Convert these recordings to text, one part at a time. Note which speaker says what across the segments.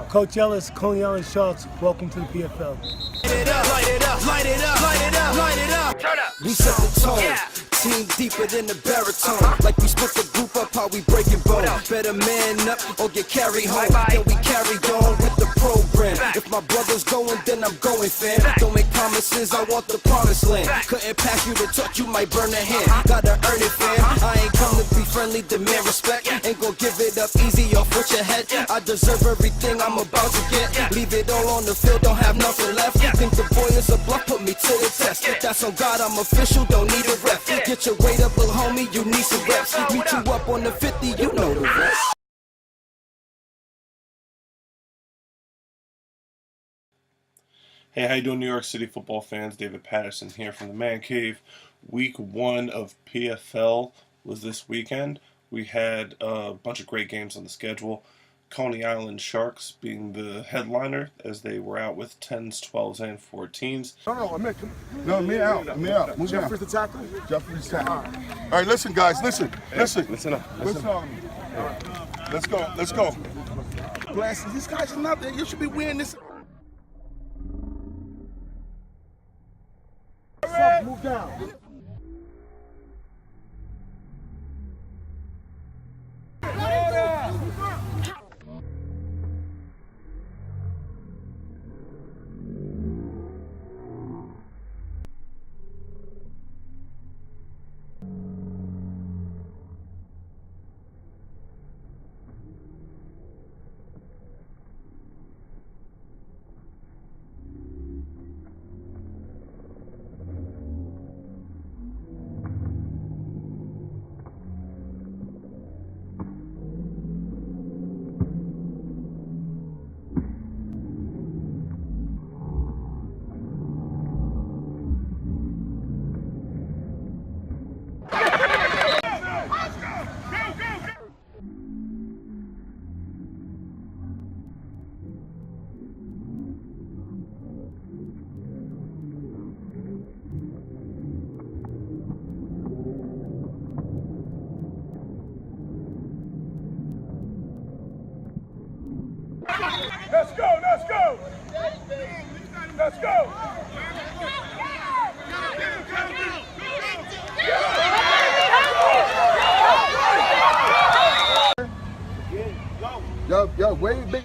Speaker 1: Coach Ellis, Coney Island Sharks, welcome to the PFL.
Speaker 2: Light it up, light it up, light it up, light it up, light it up. Turn up. We set the tone. Yeah. Team deeper than the baritone. Like we split the group up, how we breaking bone. Better man up or get carried home. Then we carry on with the program. If my brother's going, then I'm going, fam. Don't make promises, I want the promised land. Couldn't pass you the touch, you might burn a hand. Gotta earn it, fam. I ain't come to be friendly, demand respect. Ain't gon' give it up easy off with your head. I deserve everything I'm about to get. Leave it all on the field, don't have nothing left. Think the boy is a bluff, put me to the test. That's on God, I'm official, don't need a ref. Get your weight up, little homie, you need some reps. Meet you up on the 50, you know the rest.
Speaker 3: Hey, how you doing, New York City football fans? David Patterson here from the Man Cave. Week 1 of PFL was this weekend. We had a bunch of great games on the schedule. Coney Island Sharks being the headliner as they were out with 10s, 12s, and 14s.
Speaker 4: Me out. Move
Speaker 5: Jeffrey's the tackle?
Speaker 4: Jeffrey's tackle. All right, listen, guys, listen.
Speaker 3: Listen up.
Speaker 4: Let's go.
Speaker 5: Blasting, these guys are not there. You should be wearing this. Move down.
Speaker 4: Let's go. Yo, way big.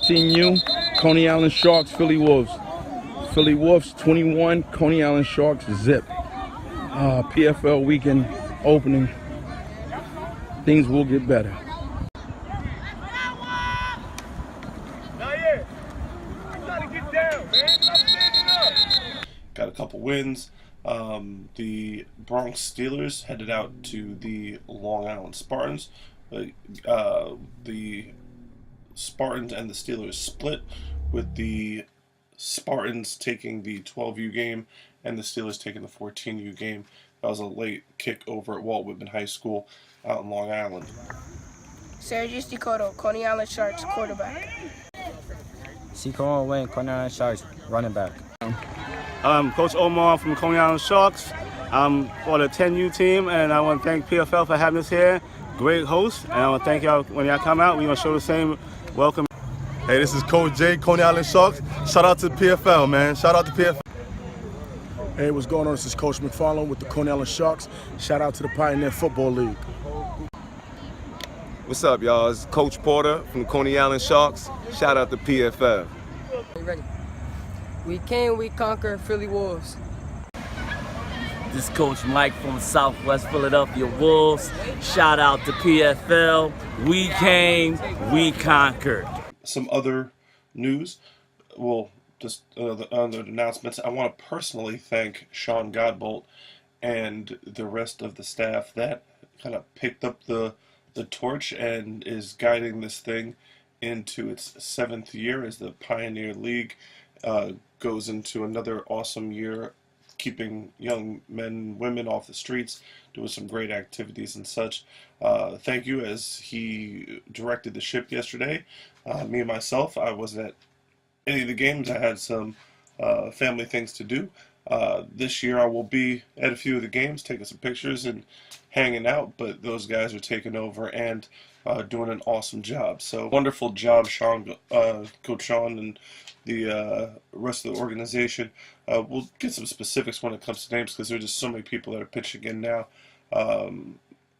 Speaker 6: U, Coney Island Sharks, Philly Wolves. Philly Wolves 21, Coney Island Sharks zip. PFL weekend opening. Things will get better.
Speaker 3: Got a couple wins. The Bronx Steelers headed out to the Long Island Spartans. The Spartans and the Steelers split, with the Spartans taking the 12U game and the Steelers taking the 14U game. That was a late kick over at Walt Whitman High School out in Long Island.
Speaker 7: Sergius Decoto, Coney Island Sharks, quarterback.
Speaker 8: Seacon Wayne, Coney Island Sharks, running back.
Speaker 9: Coach Omar from Coney Island Sharks. I'm for the 10U team, and I want to thank PFL for having us here. Great host, and I want to thank y'all when y'all come out. We're going to show the same welcome.
Speaker 4: Hey, this is Coach Jay, Coney Island Sharks. Shout out to PFL, man. Shout out to PFL.
Speaker 5: Hey, what's going on? This is Coach McFarland with the Coney Island Sharks. Shout out to the Pioneer Football League.
Speaker 10: What's up, y'all? It's Coach Porter from Coney Island Sharks. Shout out to PFL.
Speaker 7: You ready? We came, we conquer, Philly Wolves.
Speaker 11: This is Coach Mike from Southwest Philadelphia Wolves. Shout out to PFL. We came, we conquered.
Speaker 3: Some other news. Well, just other announcements. I want to personally thank Sean Godbolt and the rest of the staff that kind of picked up the torch and is guiding this thing into its 7th year as the Pioneer League goes into another awesome year, keeping young men and women off the streets, doing some great activities and such. Thank you, as he directed the ship yesterday. Me and myself, I wasn't at any of the games. I had some family things to do. This year I will be at a few of the games, taking some pictures and hanging out, but those guys are taking over and doing an awesome job. So wonderful job, Sean, Coach Sean, and the rest of the organization. We'll get some specifics when it comes to names, because there are just so many people that are pitching in now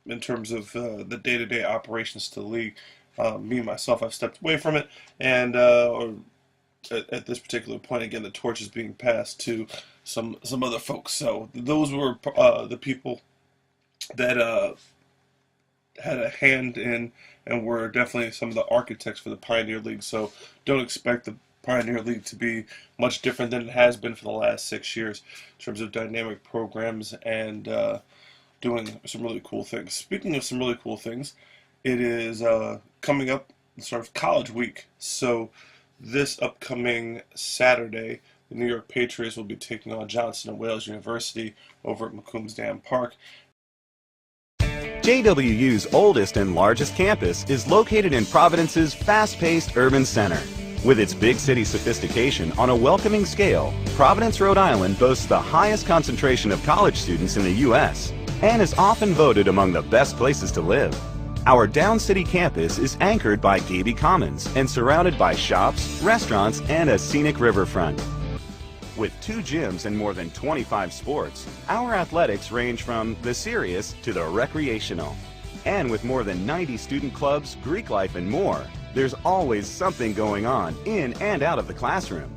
Speaker 3: in terms of the day-to-day operations to the league. Me and myself, I've stepped away from it, and at this particular point, again, the torch is being passed to some other folks. So those were the people that had a hand in and were definitely some of the architects for the Pioneer League. So don't expect the Pioneer League to be much different than it has been for the last 6 years in terms of dynamic programs and doing some really cool things. Speaking of some really cool things, it is coming up sort of college week. So this upcoming Saturday, the New York Patriots will be taking on Johnson & Wales University over at McCombs Dam Park.
Speaker 12: JWU's oldest and largest campus is located in Providence's fast-paced urban center. With its big city sophistication on a welcoming scale, Providence, Rhode Island boasts the highest concentration of college students in the U.S. and is often voted among the best places to live. Our Down City campus is anchored by Gaby Commons and surrounded by shops, restaurants, and a scenic riverfront. With 2 gyms and more than 25 sports, our athletics range from the serious to the recreational. And with more than 90 student clubs, Greek life, and more, there's always something going on in and out of the classroom.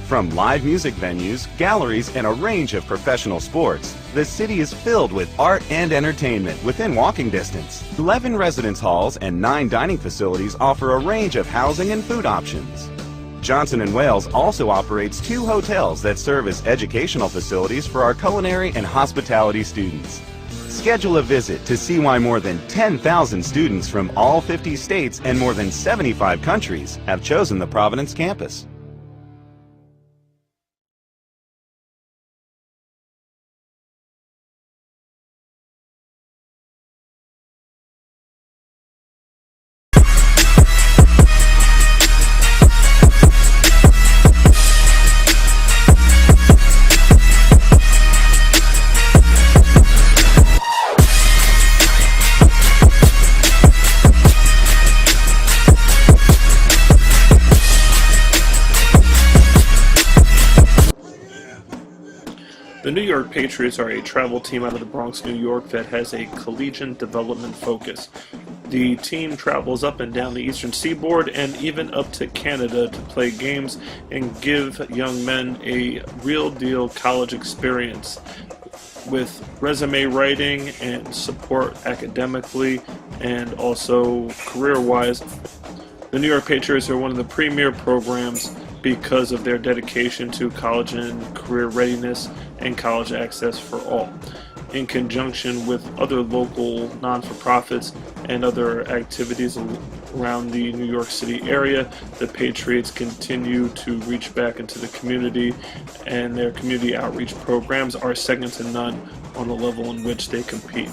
Speaker 12: From live music venues, galleries, and a range of professional sports, the city is filled with art and entertainment within walking distance. 11 residence halls and 9 dining facilities offer a range of housing and food options. Johnson & Wales also operates 2 hotels that serve as educational facilities for our culinary and hospitality students. Schedule a visit to see why more than 10,000 students from all 50 states and more than 75 countries have chosen the Providence campus.
Speaker 3: The New York Patriots are a travel team out of the Bronx, New York that has a collegiate development focus. The team travels up and down the eastern seaboard and even up to Canada to play games and give young men a real deal college experience with resume writing and support academically and also career-wise. The New York Patriots are one of the premier programs because of their dedication to college and career readiness and college access for all. In conjunction with other local non-for-profits and other activities around the New York City area, the Patriots continue to reach back into the community, and their community outreach programs are second to none on the level in which they compete.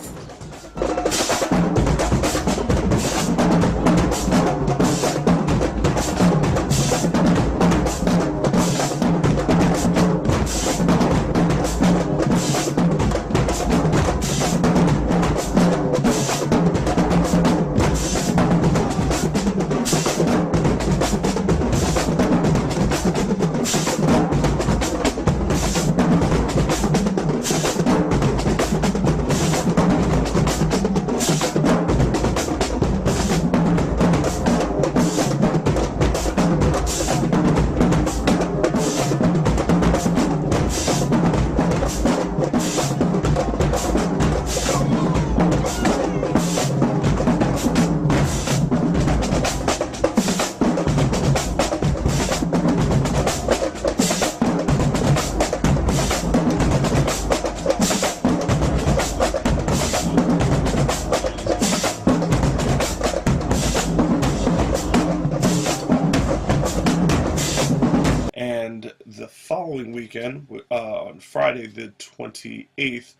Speaker 3: following weekend, on Friday the 28th,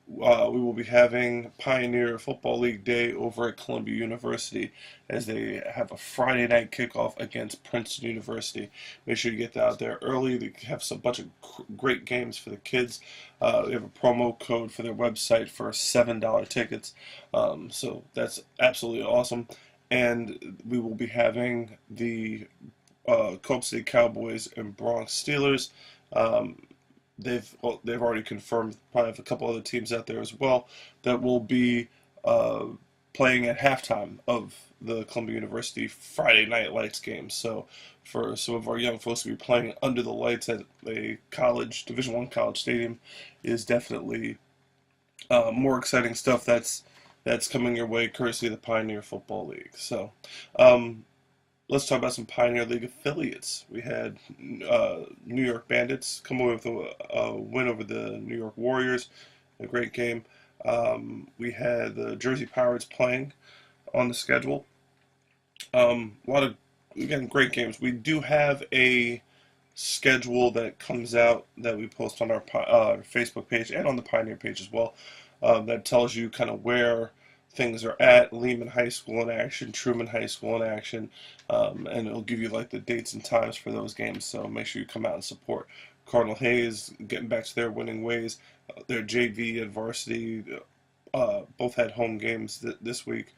Speaker 3: we will be having Pioneer Football League Day over at Columbia University as they have a Friday night kickoff against Princeton University. Make sure you get out there early. They have a bunch of great games for the kids. They have a promo code for their website for $7 tickets, so that's absolutely awesome. And we will be having the Cope City Cowboys and Bronx Steelers. They've already confirmed, probably have a couple other teams out there as well, that will be playing at halftime of the Columbia University Friday Night Lights game. So for some of our young folks to be playing under the lights at a college, Division I college stadium is definitely more exciting stuff that's coming your way courtesy of the Pioneer Football League. So let's talk about some Pioneer League affiliates. We had New York Bandits come away with a win over the New York Warriors, a great game. We had the Jersey Pirates playing on the schedule. A lot of, again, great games. We do have a schedule that comes out that we post on our Facebook page and on the Pioneer page as well, that tells you kind of where things are at. Lehman High School in action, Truman High School in action, and it'll give you like the dates and times for those games, so make sure you come out and support. Cardinal Hayes getting back to their winning ways. Their JV and varsity both had home games this week,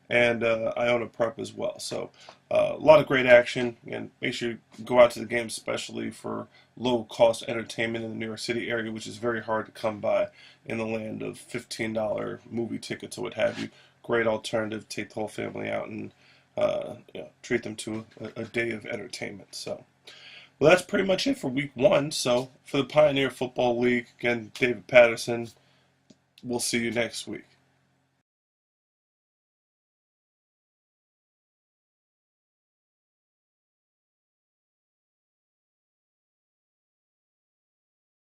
Speaker 3: and Iona Prep as well. So a lot of great action, and make sure you go out to the games, especially for low-cost entertainment in the New York City area, which is very hard to come by in the land of $15 movie tickets or what have you. Great alternative. Take the whole family out and treat them to a day of entertainment. So, well, that's pretty much it for week 1. So for the Pioneer Football League, again, David Patterson, we'll see you next week.